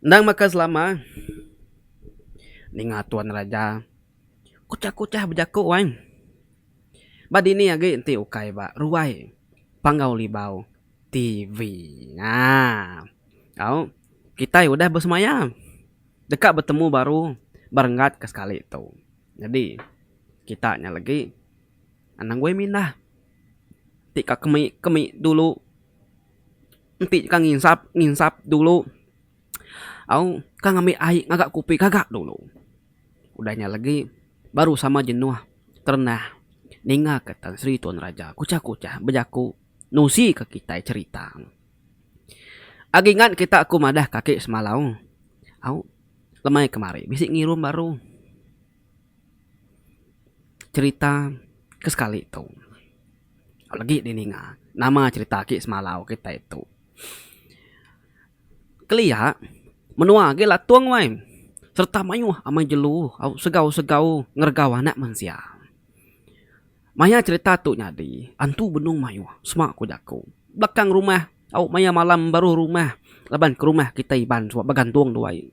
Ndang makas lama ninga tuan raja kucah-kucah bejaku wain. Badini age enti ukai ba ruai panggau libau TV. Nah, kau kita udah bersemayam. Dekat bertemu baru berenggat ke sekali itu. Jadi kitanya lagi anang gue mindah. Tika kemi dulu. Nanti kan nginsap dulu. Au kan ngambil air ngagak kupi kagak dulu. Udahnya lagi baru sama jenuh ternah ninga ke Tan Sri Tuan Raja kucah-kucah bejaku nusi ke kita cerita. Agingan kita aku madah kaki semalau. Au lemai kemari bisik ngirum baru cerita ke sekali itu. Lagi di ninga nama cerita ki semalau kita itu. Kelia menua ge latuang wae serta mayuh amai jelu au segau-segau ngergaw anak manusia. Maya cerita tu nyadi antu benung mayuh semak ku jaku. Belakang rumah au maya malam baru rumah laban ke rumah kita iban suap bagantung duai.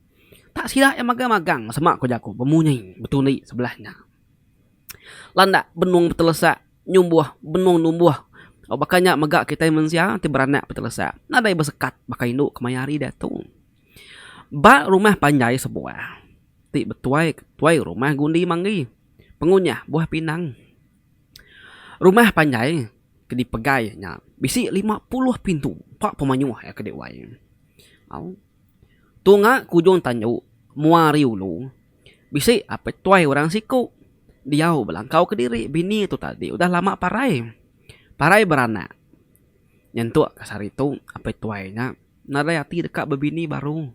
Tak sila yang magang-magang semak ku jaku pemunyai betul ni sebelahnya. Landa benung betelesa nyumbuh benung numbuh. Au bakanya megak kita manusia ti beranak betelesa. Nadai bersekat bakai induk kemayari datung. Ba rumah panjai sebuah. Ti betuai rumah gundi manggi. Pengunyah buah pinang. Rumah panjai kedi pegainya. Bisi 50 pintu. Pak pemanyuh ya kedi wai. Au. Tunga kujung tanyu muari ulu. Bisi apa tuai orang siku. Diau belangkau ke diri bini itu tadi udah lama parai beranak. Nyentuk kasar itu apa tuainya. Nada hati dekat bebini baru.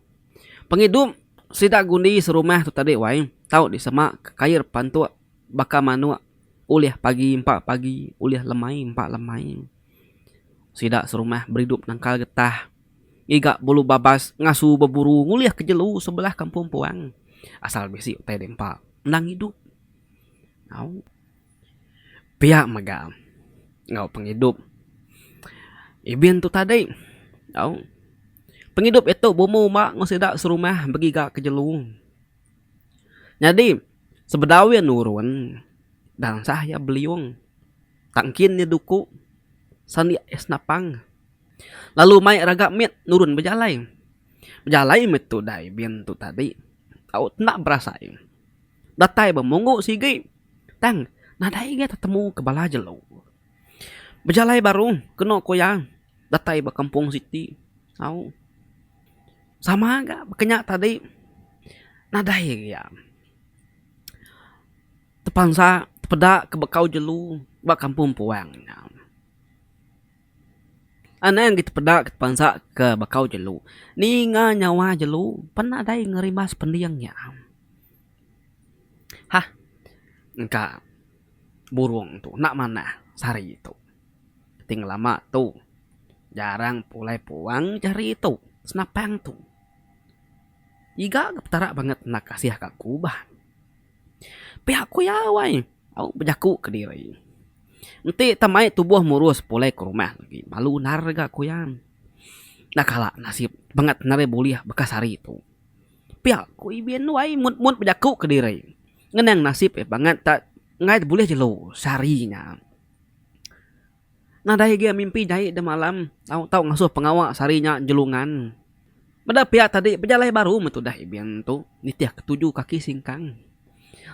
Penghidup sidak gundi serumah tu tadi wai. Tahu di semak kair pantu baka manua. Uliah pagi 4 pagi, uliah lemai 4 lemai. Sidak serumah beridup nangkal getah. Iga bulu babas ngasu berburu nguliah ke jelu sebelah kampung puang. Asal besi utai dempa menang hidup. Au. Pihak mega. Ngau penghidup. Ibin tu tadi. Au. Penghidup itu bomo mak ngosidak serumah begiga ke jelu. Jadi sebedawi nurun dan saya beliung tangkin ni duku sandi es napang. Lalu mai raga mit nurun bejalai. Bejalai mit tu dai bin tu tadi. Au nak berasai. Datai bermungu sigi. Tang nadai ge ketemu ke bala jelu. Bejalai baru kena koyang. Datai berkampung siti. Au. Sama gak bekenya tadi nadai ya. Tepangsa tepeda ke bekau jelu bak kampung puang. Ana yang kita peda ke tepangsa ke bekau jelu. Ninga nyawa jelu penadai ngerimas pendiangnya. Hah. Engka burung tu nak mana sari itu. Ting lama tu. Jarang pulai puang cari itu. Senapang tu. Iga kepetara banget nak kasih kak kubah. Pihak ku ya wai. Au bejaku ke diri. Nanti tamai tubuh murus pulai ke rumah lagi. Malu narga ku yang. Nah kala nasib banget nare buliah bekas hari itu. Pihak ku ibien wai mut bejaku ke diri. Ngenang nasib banget tak ngai boleh jelo sarinya. Nah dah dia mimpi jahit de malam. Tahu ngasuh pengawak sarinya jelungan. Pada pihak tadi bejalai baru metu dah ibian tu nitiah ketujuh kaki singkang.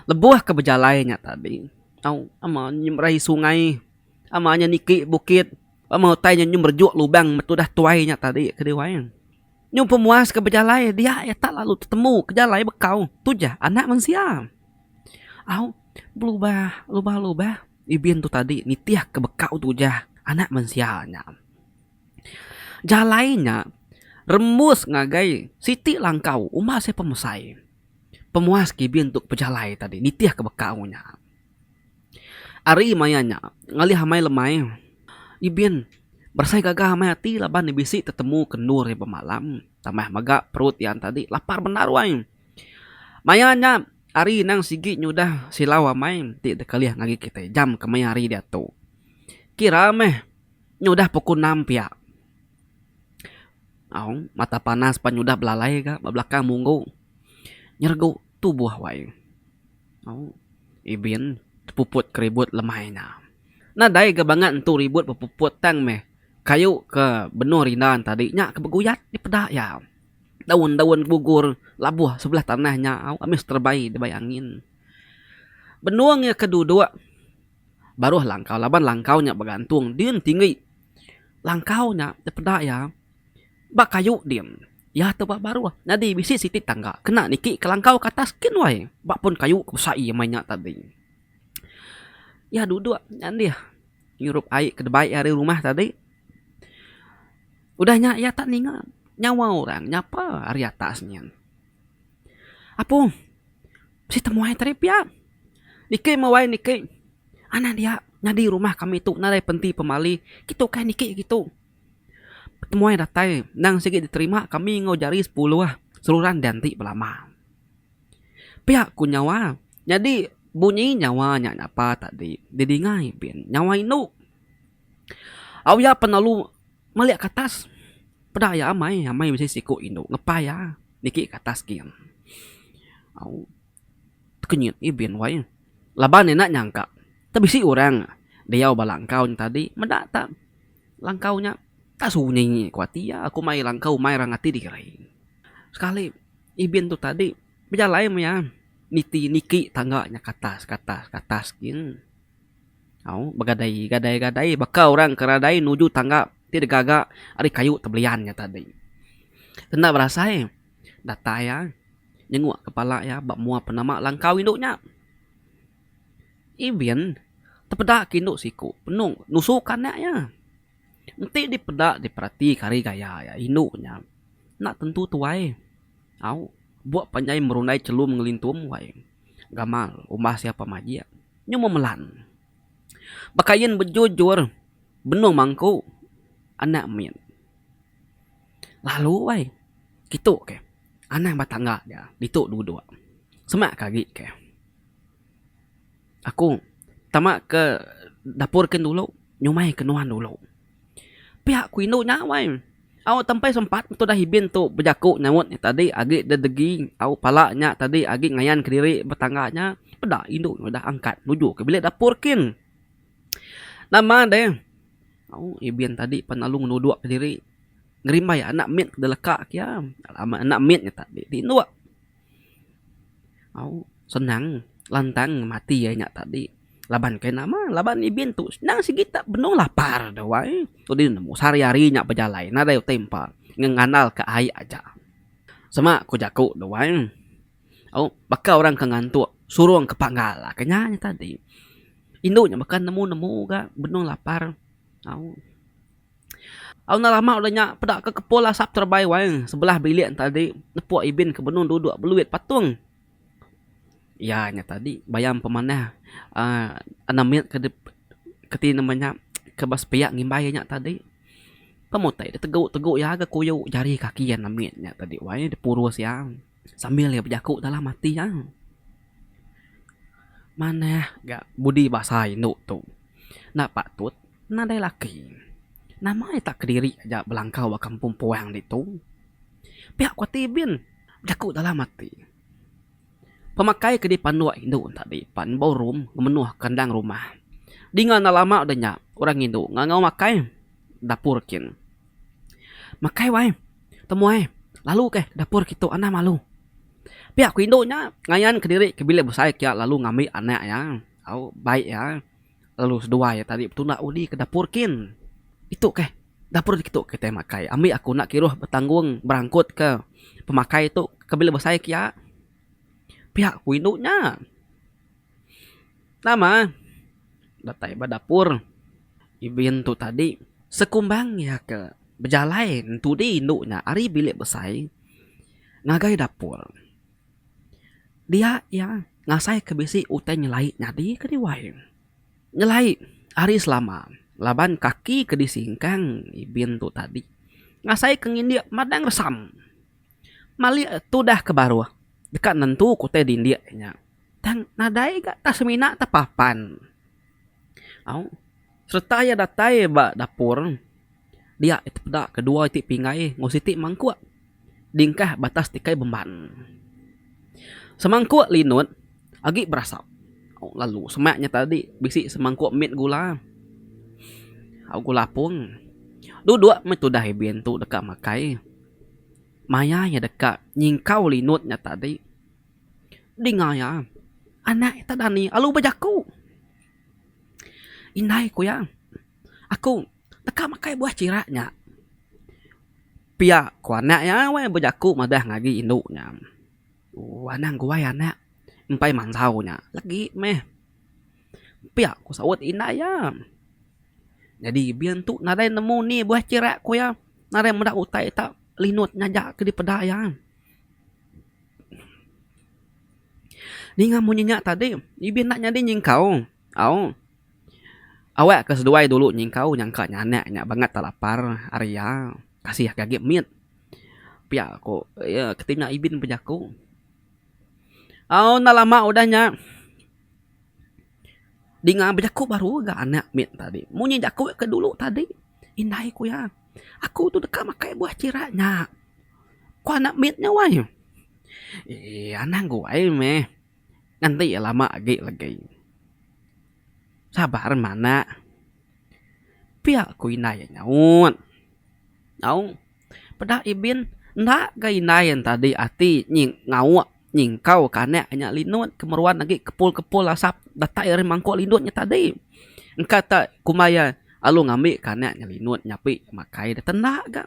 Lebuah ke bejalainya tadi. Au ama nyemrai sungai. Amanya niki bukit. Ama tanya nyum berjuk lubang metu dah tuainya tadi ke dewayang. Nyum pemuas ke bejalai dia ya tak lalu ketemu ke jalai bekau. Tujah anak manusia. Au berubah lubah ibian tu tadi nitiah ke bekau tujah anak manusianya. Jalainya remus ngagai siti langkau umah saya pemesai. Pemuas kibin untuk pejalai tadi nitiah ke bekaunya. Ari mayanya ngalih hamai lemai. Ibin bersai gagah hamai hati laban bisi tetemu kenur ya pemalam. Tamah maga perut yang tadi lapar benar wae. Mayanya ari nang sigi nyudah silaw hamai ti dekaliah ngagi kita jam kemayari dia tu. Kira meh nyudah pukul 6 pihak. Mata panas panyudah belalai ka belakang munggo. Nyergo tubuh wae. Ibin puput keribut lemahnya. Nadai kebangan tu ribut puput tang meh. Kayu ke benur rindan tadi nya kebeguyat di pedak ya. Daun-daun gugur labuh sebelah tanahnya amis terbaik dibayangin. Benuang ya kedua baru langkau laban langkaunya bergantung din tinggi. Langkaunya di pedak ya. Bak kayu dim. Ya tebak baru jadi bisi siti tangga kena niki ke langkau ke atas kin wae. Bak pun kayu kusai mainnya tadi. Ya duduk nanti ya. Nyurup air ke debai dari rumah tadi. Udahnya ya tak ningat. Nyawa orang nyapa hari atasnya. Apa? Si temuai terip ya. Niki mawai niki. Anak dia nyadi rumah kami tu narai penti pemali. Gitu kan niki gitu. Temuai datai nang sikit diterima kami ngojari 10 seluruhan danti belama. Pihak ku nyawa. Jadi bunyi nyawanya nyapa tadi. Didingai bin nyawa inu. Ya penalu melihat ke atas. Pada ya amai bisa siku indo ngepai ya niki ke atas kian. Kenyit ibin wae. Laban enak nyangka. Tapi si orang dia balangkau tadi mendatang langkaunya tak sunyi kuatia aku mai langkau mai rangati dikirai. Sekali ibin tu tadi berjalan ya niki tangganya ke atas kian. Begadai bakal orang keradai nuju tangga tidak gagak ada kayu tebeliannya tadi. Tenda berasa data ya nyenguk kepala ya bak mua penama langkau induknya. Ibin tepedak induk siku penung nusukannya ya. Nanti dipedak diperhati kari gaya ya induknya. Nak tentu tuai. Buat panjai merundai celum ngelintum wae. Gamal umbah siapa majia. Nyomo melan. Bakayin bejujur benung mangku anak min. Lalu wai gitu ke anak batangga dia dituk dua semak kagi ke aku tamak ke dapur ken dulu nyumai kenuan dulu pihak ku indo nya wai tempai sempat tu dah hibin tu berjaku nyamut tadi agi dedegi palanya tadi agi ngayan ke diri batangganya pedak indo dah angkat nuju ke bilik dapur kin nama deh ibin tadi penalung nuduk ke diri ngerimbai anak mit deleka kia anak mitnya tadi di nuak senang lantang mati ya nyak tadi laban ke nama laban ibin tu senang sigita benung lapar dah wai tu di nemu sehari-hari nyak berjalan nada yo tempa nganal ke ai aja sama ku jaku dah wai bakal orang ke ngantuk suruh ke panggala kenyanya tadi induknya makan nemu ga benung lapar na lama udahnya pedak ke kepul asap terbaik wae sebelah bilik tadi nepuk ibin ke benung duduk beluit patung. Ya nya tadi bayam pemanah anamit ke namanya ke bas piak ngimbai nya tadi. Pemotai teguk ya agak kuyu jari kaki yang namitnya tadi wae dipurus ya. Sambil ya berjaku dalam mati ya. Mana gak budi bahasa induk tu. Nak patut nadai laki. Namanya tak kediri aja belangkau wa kampung puang itu. Pihak kuatibin jaku dalam mati. Pemakai ke di panua induk tadi pan baurum memenuh kandang rumah. Dengan lama adanya orang induk ngangau makai dapur kin. Makai wae temuai lalu ke dapur gitu anak malu. Pihak ku induknya ngayan ke diri ke bilik besar ya lalu ngambil anak ya. Baik ya. Lalu sedua ya tadi betul nak udi ke dapur kin. Itu ke dapur gitu kita makai. Ambil aku nak kiruh bertanggung berangkut ke pemakai itu ke bilik besar ya. Pihak ku induknya. Nama datai ba dapur. Ibin tu tadi sekumbang ya ke berjalan tu di induknya ari bilik besar. Ngagai dapur. Dia ya ngasai ke bisi utai nyelai nyadi ke diwai. Nyelai hari selama laban kaki ke disingkang ibin tu tadi. Ngasai ke ngindia madang resam. Mali tu dah ke baru. Dekat nentu kutai dindia nya. Tang nadai gak tas semina tapapan. Serta ya datai ba dapur. Dia itu peda kedua itu pingai ngositi mangkuk. Dingkah batas tikai beban. Semangkuk linut agi berasap. Lalu semaknya tadi bisi semangkuk mit gula. Gula pun. Duduk metudah ibin tu dekat makai. Mayanya dekat nyingkau linutnya tadi. Dingaya. Anak itu dani alu bajaku. Inai ku ya. Aku dekat makai buah ciraknya. Pia ku anak ya we bajaku madah ngagi induknya. Anang ku ya anak. Empai mantaunya. Lagi meh. Pia ku sawat inai ya. Jadi bian tu nadai nemu ni buah cirak ku ya. Nadai mendak utai tak linut nyajak ke di pedaya. Ni ngamu nyenyak tadi. Ibin nak nyadi nyingkau. Awak keseduai dulu nyingkau nyangka nyanak banget tak lapar. Arya kasih kagip mit. Pia aku ya ketina ibin pejaku. Nak lama udahnya. Dinga pejaku baru gak anak mit tadi. Munyi jaku ke dulu tadi. Indai ku ya. Aku tu dekat makai buah ciraknya. Ku anak mitnya wai. Anang gue meh. Nanti ya lama lagi. Sabar mana. Pihak ku inai nyaut. Pada ibin. Ndak ga inai yang tadi ati ngawak. Nyingkau kanek hanya linut. Kemeruan lagi kepul-kepul asap. Datai dari mangkuk linutnya tadi. Engkata kumaya. Alu ngambil kaneknya linut nyapi makai. Tendak ga.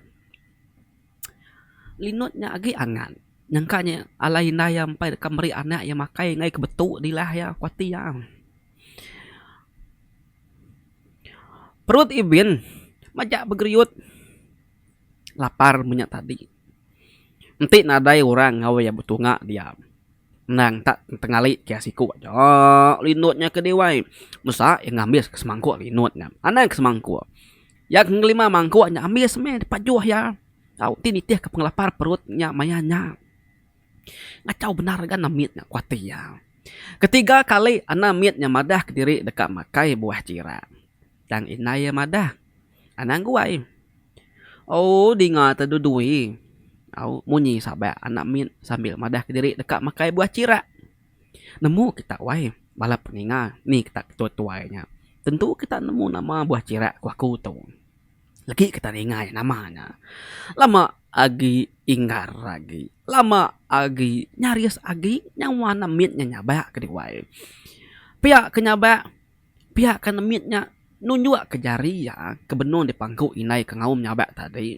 Linutnya lagi angan. Nyangkanya ala inaya sampai kamari anak yang makai ngai kebetuk dilah ya kuati ya. Perut ibin majak bergeriut. Lapar minyak tadi. Nanti nadai orang ngawe ya betunga dia. Nang tak tengali kia siku aja. Linutnya ke dewai. Masa yang ngambil ke semangkuk linutnya. Anak ke semangkuk. Yang kelima mangkuknya ambil semai dipajuh ya. Tinitih ke pengelapar perutnya mayanya. Ngacau benar kan namitnya kuati ya. Ketiga kali anamitnya madah ke diri dekat makai buah cira. Dan inaya madah. Anang guai. Dinga terdudui. Munyi sabak anak mit sambil madah ke diri dekat makai buah cira. Nemu kita wai. Balap peninga. Ni kita ketua-tuanya. Tentu kita nemu nama buah cira kuaku tu. Lagi kita ingat namanya. Lama agi inggar lagi. Lama agi nyaris agi nyawa namitnya nyabak ke diwai. Pihak kenyabak. Pihak ke namitnya nunjuk ke jari ya. Kebenon di pangku inai ke ngaum nyabak tadi.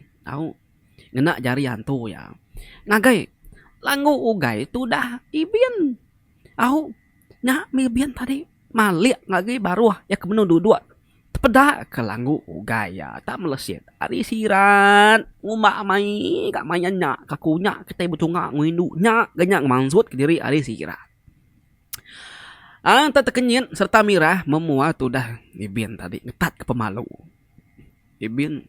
Ngena jari hantu ya. Ngagai. Langgu ugai tu dah ibin. Nyak mi ibin tadi. Malik ngagai baru ya kebenon duduk. Peda ke langgu gaya tak melesit ari sirat ngumak mai kak mayanya kakunya kita betunga nguindunya ganyak maksud ke diri ari sirat tak tekenyin serta mirah memuat udah ibin tadi ngetat ke pemalu ibin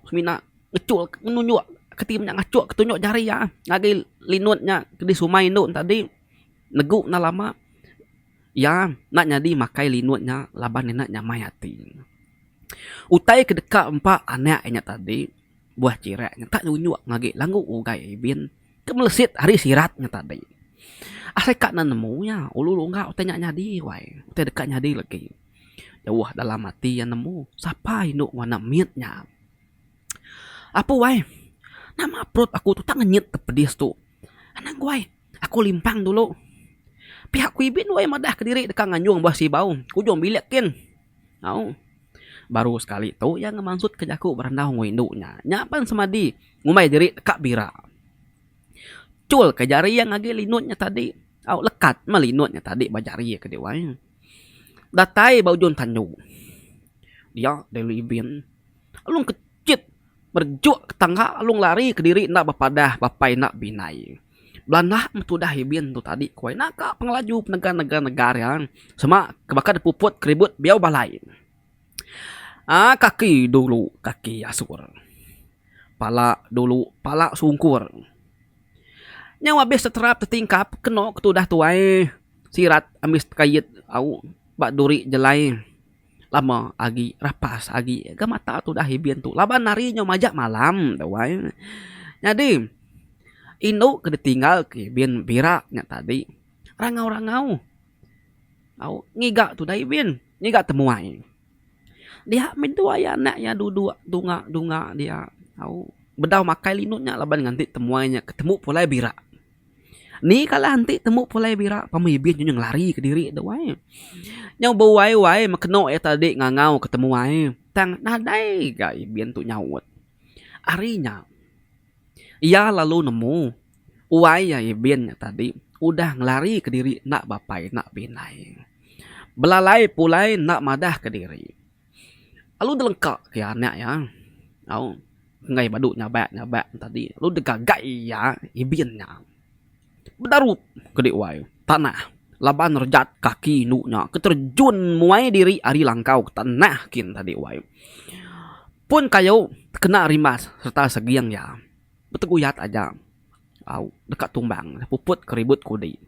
semina ngecul menunjuk ketimnya ngacuk ketunjuk jari ya ngagi linutnya ke di sumai induk tadi neguk na lama. Ya, nak nyadi makai linutnya laban nak nyamai hati. Utai ke dekat empat anaknya tadi. Buah ciraknya tak nunjuk ngagi langgu ugai ibin. Kemelesit hari siratnya tadi. Asai kak nemunya. Ulu enggak utai nyadi wai. Utai dekat nyadi lagi. Jauh dalam hati yang nemu. Siapa induk warna mitnya. Apa wai? Nama perut aku tu tak ngenyit terpedis tu. Anang wai. Aku limpang dulu. Pihak ku ibin wai madah ke diri dekat nganyung buah sibau. Kujung bilekin. Baru sekali tu yang ngemaksud ke jaku berendah nginduknya. Nyapan semadi ngumai diri dekat bira. Cul ke jari yang ngagi linutnya tadi. Lekat melinutnya tadi bajari ke dewa. Datai bau jon tanyu. Dia dari ibin. Alung kecit. Berjuk ke tangga alung lari ke diri nak bapadah bapai nak binai. Belanda metudah ibin tu tadi kuai nak pengelaju negara-negara yang sama kebakar puput keribut biau balai. Kaki dulu kaki asur. Pala dulu pala sungkur. Nyawa habis terap tertingkap kena ketudah tuai. Sirat amis kayit bak duri jelai. lama agi rapas agi ga mata tu dah hibien tu laban narinya majak malam tu wai. Jadi induk kena tinggal ke hibien biraknya tadi rangau-rangau au ngigak tu dah hibien ngigak temuai dia mintu aya anak ya duduk dunga dia au bedau makai linutnya laban nganti temuainya ketemu pulai birak. Ni kalau nanti temu pulai birak pamibien yang lari ke diri tu wai. Nyau bawai makeno ya tadi ngangau ketemu wai. Tang nadai gai bien tu nyaut. Arinya ia lalu nemu uai ya bien tadi udah ngelari ke diri nak bapai nak binai. Belalai pulai nak madah ke diri. Lalu delengkak ke anak ya. Au ngai badu nyabak tadi. Lalu degagai ya ibiennya. Berdarup ke wai tanah laban rejat kaki nuknya keterjun muai diri ari langkau ke tanah kin tadi wai pun kayu kena rimas serta segiang ya beteguyat aja au dekat tumbang puput keribut kudi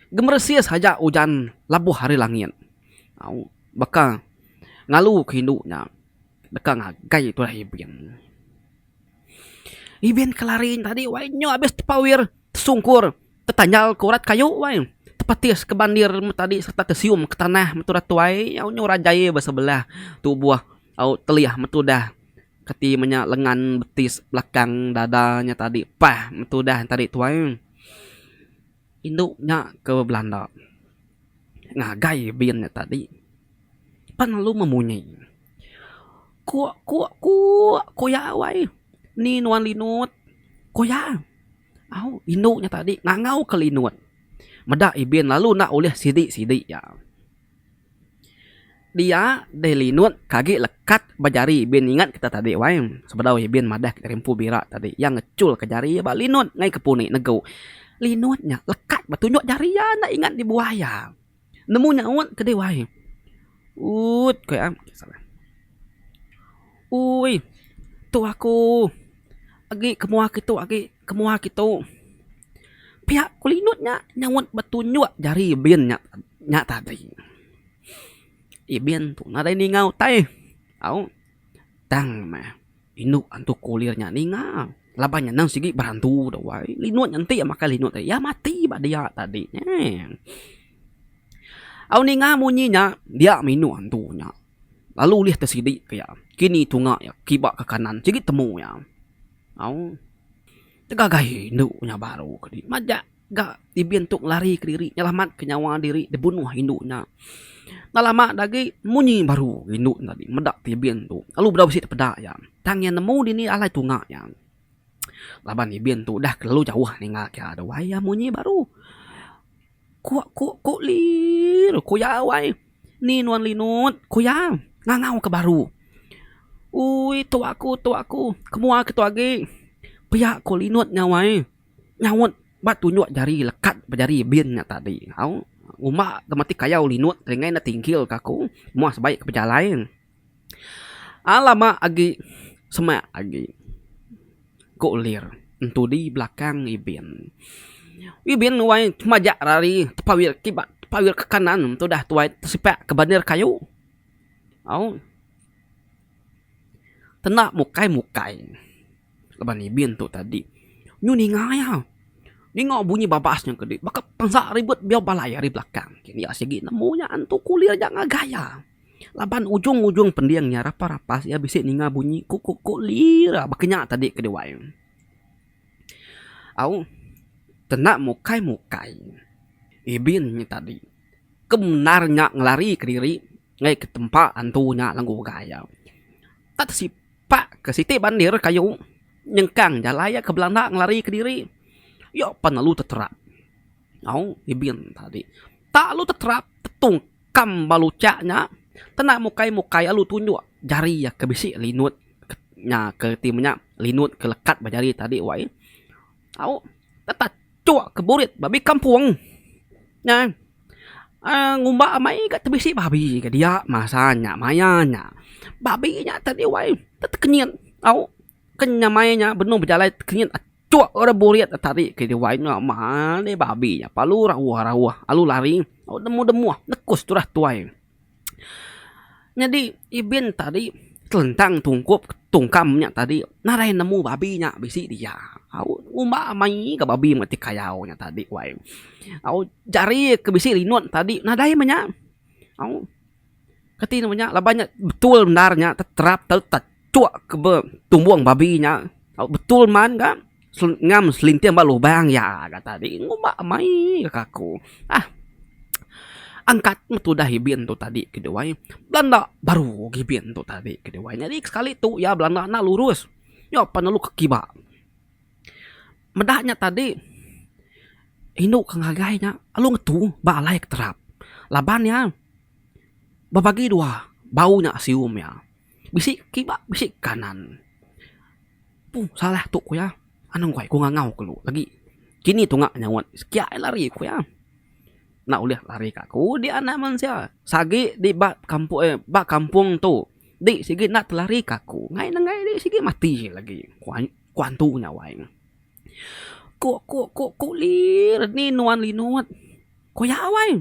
gemersia saja hujan labuh hari langit au baka ngalu ke hinduknya deka ngagai tu lah Ibien kelarin tadi wai nyo abis tepawir tesungkur tetanyal kurat kayu wai tepatis ke bandir tadi serta kesium ke tanah metudah tuai au nyo rajai besebelah tu buah au teliah metudah keti menya lengan betis belakang dadanya tadi pah metudah tadi tuai induknya ke Belanda ngagai biennya tadi pan lalu memunyi ku ya wai ni nuan linut koya au induknya tadi ngangau ke linut medak ibien lalu nak oleh sidik ya dia de linut kaki lekat bajari ibien ingat kita tadi wai sebedau ibien madah kita rempu birak tadi yang ngecul ke jari ba linut ngai ke puni negau linutnya lekat batunjuk jari ya nak ingat di buaya nemu nyaut ke de wai ut koy salah ui tu aku agi kemuah gitu pihak kulinutnya nyawat betunjuk jari ibien nya tadi ibien tu nadai ningau tai au tang mah induk antu kulirnya ningau labanya nang sigi berantu dah wai linut nanti ya maka linut ya mati ba dia tadi au ninga munyinya dia minu antunya lalu lihat tersidik kayak kini tunga ya kibak ke kanan sigi temu ya au tegagai induknya baru kedi majak gak dibentuk lari ke diri nyelamat ke nyawa diri dibunuh induknya lama dagi munyi baru induk tadi medak tibien tu lalu berapa sih pedak ya tangnya nemu dini alai tunga ya laban ibien tu dah lalu jauh ninga kya ada waya munyi baru ku lir ku ya wai ni nuan linut ku ya ngangau ke baru ui tu aku kemua ke tu agi pihak ku linut nyawai nyawut bat tunjuk jari lekat berjari ibien tadi au umak temati kayau linut teringai na tingkil kaku muas baik ke berjalan alama agi semak agi ku lir entu di belakang ibien wai majak rari tepawir ke kanan tu dah tuai tersipak ke bandir kayu au tenak mukai leban ibien tu tadi nyu ningaya ningok bunyi babasnya gede baka pangsa ribut biar balai di belakang kini asigi nemunya antu kulir jangan gaya laban ujung pendiangnya rapas ya bisik ninga bunyi kulir bakenya tadi ke dewai au tenak mukai ibinnya tadi kebenarnya ngelari ke diri ngai ke tempat antunya langgu gaya tak tersipak ke siti bandir kayu nyengkang jalaya ke Belanda ngelari ke diri yo pan lu terterap au ibin tadi tak lu terterap tetungkam balucanya tenak mukai lu tunjuk jari ya ke bisi linut nya ke timnya linut ke lekat bajari tadi wai au tata cuak ke burit babi kampung nya ngumba mai kat tebisi babi ke dia masanya mayanya babi nya tadi wai tekenien au kenya mayanya benu berjalan kenien cuak ora burit tadi ke dia wai nya mane babi nya palu rawah alu lari au demu nekus turah tuai Jadi ibin tadi telentang tungkamnya tadi narai nemu babinya bisi dia. Au umba mai ke babi mati kayaunya tadi wai. Au jari ke bisi linut tadi nadai manya. Au kati namanya labanya betul benarnya terap cuak ke tumbuang babinya. Au betul man kan ngam selintian balu bang ya kata tadi ngumba mai ke kaku. Ah angkat tu dah hibin tu tadi kedua Belanda baru hibin tu tadi kedua jadi sekali tu ya Belanda nak lurus ya panalu kekiba medahnya tadi induk kangagainya alu ngetu balai terap labannya babagi dua baunya asium ya bisik kiba bisik kanan salah tu ku ya anong ku ngangau kelu lagi kini tu ngak nyawat sekia lari ku ya nak uliah lari kaku di anak manusia sagi di bak kampung tu di sigi nak lari kaku ngai di sigi mati lagi kuantu nyawain ku lir ni nuan linut ku yawai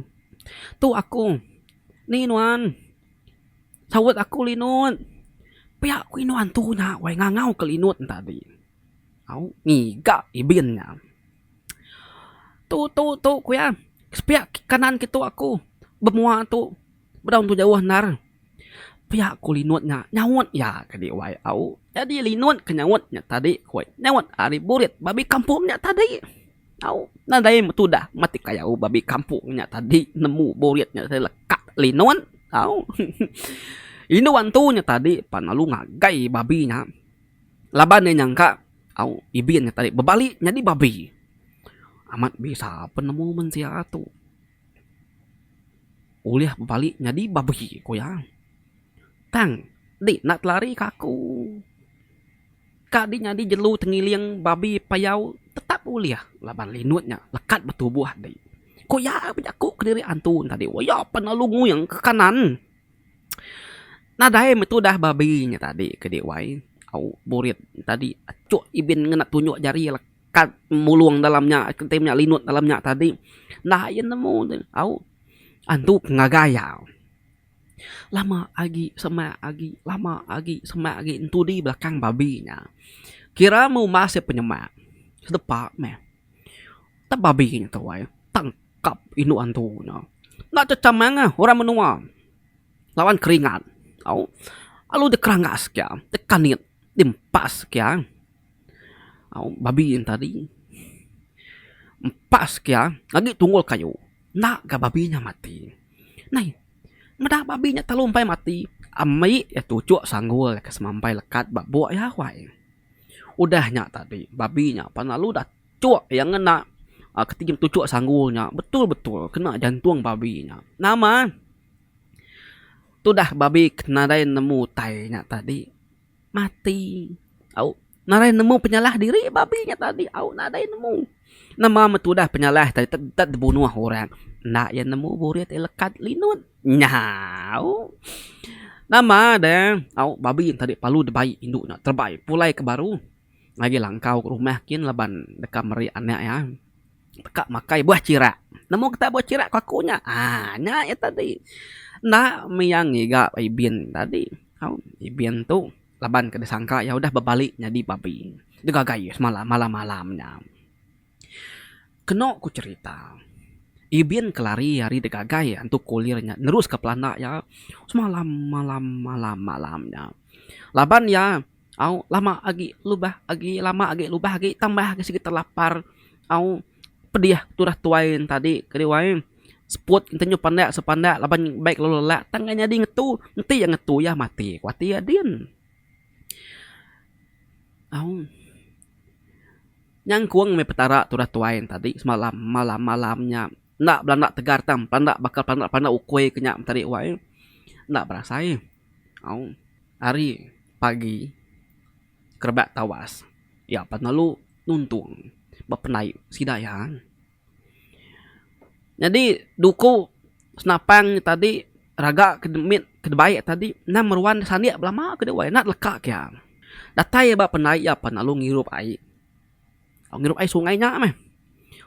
tu aku ni nuan sawat aku linut pihak ku inuan tu nya wai ngangau ke linut tadi au ngiga ibinnya tu ku ya pihak kanan gitu aku bemua tu berdaun tu jauh nar pihak ku linutnya nyawat ya ke wai au jadi linut ke nyawatnya tadi kue nyawat ari burit babi kampungnya tadi au nadai tu dah mati kayak babi kampungnya tadi nemu buritnya saya lekat linut au inuan tu nya tadi panalu ngagai babinya laban nyangka au ibinnya tadi berbalik jadi babi amat bisa penemu manusia tu uliah balik jadi babi ko ya tang di nak lari kaku kadi nyadi jelu tengiliang babi payau tetap uliah laban linutnya lekat bertubuh di ko ya aku kediri antun tadi wah ya penalungu yang ke kanan nadai metu dah babinya tadi ke wai au burit tadi acuk ibin ngena tunjuk jari kat mulung dalamnya timnya linut dalamnya tadi nah yan nemu au antu ngagaya lama agi entu di belakang babinya kira mau masih penyemak sedepak meh tak babinya tu wai tangkap inu antunya nak cecamang orang menua lawan keringat au alu dekerangas kya dekanit dimpas kya au babi yang tadi pas kya lagi tunggul kayu nak ga babinya mati nai medah babinya talumpai mati amai ya tucuk sanggul ke semampai lekat babuk ya wai udahnya tadi babinya panalu dah cuk yang ngena ketigim tucuk sanggulnya betul-betul kena jantung babinya nama tu dah babi kena dai nemu tainya tadi mati au narai nemu penyalah diri babinya tadi au nadai nemu nama metudah penyalah tadi tak dibunuh orang nak yang nemu burit lekat linut nyau nama dah au babi yang tadi palu debai induknya terbaik pulai ke baru lagi langkau ke rumah kin leban dekat meri anak ya tekak makai buah cirak nemu kita buah cirak kakunya nya ya tadi nak miang ngiga ibin tadi au ibin tu laban ke disangka ya udah berbalik jadi babi degagai malamnya kena ku cerita ibin kelari hari degagai untuk kulirnya nerus ke pelana ya malamnya laban ya au lama agi lubah agi tambah agi sedikit terlapar au pediah turah tuain tadi kediwain spot intinya sepandak laban baik lola tangannya di ngetu nanti yang ngetu ya mati kuati ya din au nyang kuang me petara turah tuain tadi semalam malamnya nak belanda tegar tam pandak bakal pandak ukui kenyak tadi wae nak berasai au hari pagi kerbak tawas ya panalu nuntung bapenai sidayan jadi duku senapang tadi raga kedemit kedebaik tadi nam merwan sandia belama kedewai nak lekak ya datai ba penai ya panalu ngirup ai ngirup ai sungainya meh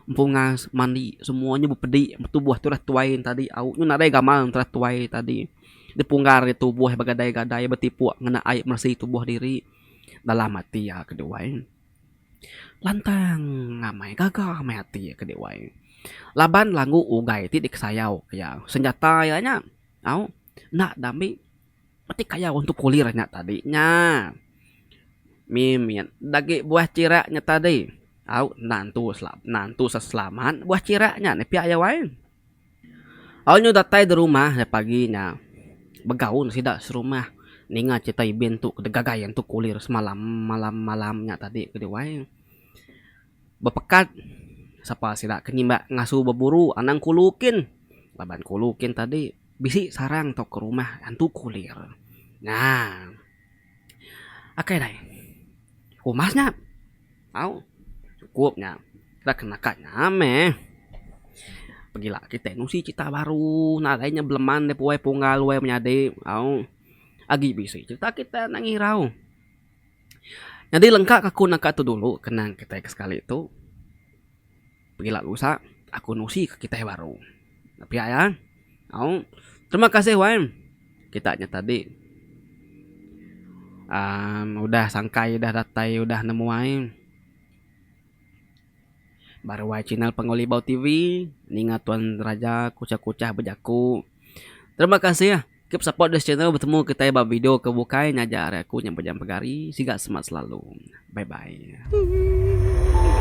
empungas mandi semuanya bupedi tubuh turah tuain tadi au nyu nadai gamal turah tuai tadi Dipunggar tubuh bagadai-gadai betipu ngena air bersih tubuh diri dalam hati ya kedua. Lantang ngamai gagah mai hati ya kedua. Laban langgu ugai ti diksayau kaya senjata ya nya. Au nak dami pati kaya untuk kulirnya tadinya. Mimin dagi buah ciraknya tadi. Au nantu seselaman buah ciraknya ne pia ya wae. Au nyu datai di rumah ya paginya. Begaun sida serumah. Ninga citai bentuk kedegagayan tu kulir semalam malamnya tadi ke wae. Bepekat sapa sida kenimba ngasu beburu anang kulukin. Laban kulukin tadi bisi sarang tok ke rumah antu kulir. Nah, akai dai. Humasnya. Au cukupnya. Kita kenakannya ame. Pergilah kita nusi cita baru. Nah lainnya beleman deh puai punggal wae menyade. Au agi bisi cerita kita nangirau. Jadi lengkap aku nak tu dulu kenang kita sekali itu. Pergilah lusa aku nusi ke kita baru. Tapi ya. Au terima kasih wae. Kitanya tadi udah sangkai, udah datai, udah nemu wae. Baru wae channel Pengolibau TV, ningat Tuan Raja kucah-kucah bejaku. Terima kasih ya. Keep support this channel, bertemu kita ba video kebukai ngajar aku yang pegari. Siga semangat selalu. Bye bye.